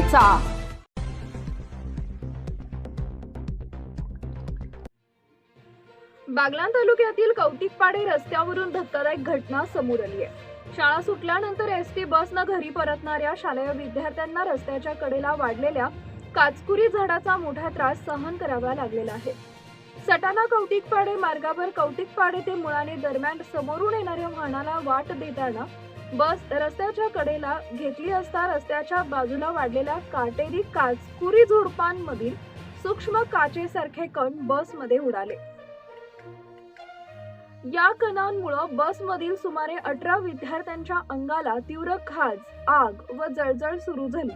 करायचा। बागलाण तालुक्यातील कौतिकपाडे रस्त्यावरून धक्कादायक घटना समोर आली आहे। शाळा सुटल्यानंतर एसटी बसनं घरी परतणाऱ्या शालेय विद्यार्थ्यांना रस्त्याच्या कडेला वाढलेल्या काचकुरी झाडाचा मोठा त्रास सहन करावा लागलेला आहे। सटाणा कौतिकपाडे मार्गावर कौतिकपाडे ते मुळाणे दरम्यान समोरून येणाऱ्या वाहनाला वाट देताना बस रस्त्याच्या कडेला घेतली असता रस्त्याच्या बाजूला वाढलेल्या काटेरी काचकुरी झुडपांमधील सूक्ष्म काचेसारखे कण बसमध्ये उडाले। या कणांमुळे बसमधील सुमारे 18 विद्यार्थ्यांच्या अंगाला तीव्र खाज, आग व जळजळ सुरू झाली।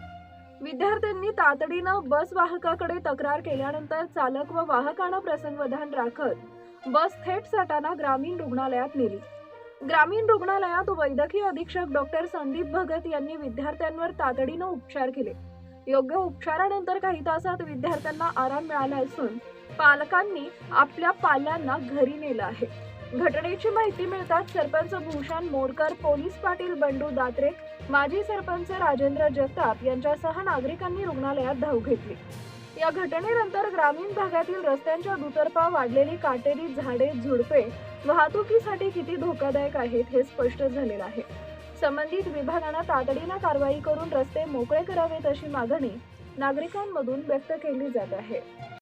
विद्यार्थ्यांनी तातडीनं बस वाहकाकडे तक्रार केल्यानंतर चालक व वाहकानं प्रसंगावधान राखत बस थेट सटाणा ग्रामीण रुग्णालयात नेली। ग्रामीण रुग्णालयात वैद्यकीय अधीक्षक डॉक्टर संदीप भगत यांनी विद्यार्थ्यांवर तातडीनं उपचार केले। योग्य उपचारानंतर काही तासात विद्यार्थ्यांना आराम मिळाला असून पालकांनी आपल्या पाल्यांना घरी नेलं आहे। घटनेची माहिती मिळताच सरपंच भूषण मोरकर, पोलीस पाटील बंडू दात्रे, माजी सरपंच राजेंद्र जगताप यांच्यासह नागरिकांनी रुग्णालयात धाव घेतली। या घटनेनंतर ग्रामीण भागातील रस्त्यांच्या दुतर्फा वाढलेली काटेरी झाडे, झुडपे वाहतुकीसाठी किती धोकादायक आहेत हे स्पष्ट झालेलं आहे। संबंधित विभागानं तातडीनं कारवाई करून रस्ते मोकळे करावेत अशी मागणी नागरिकांमधून व्यक्त केली जात आहे।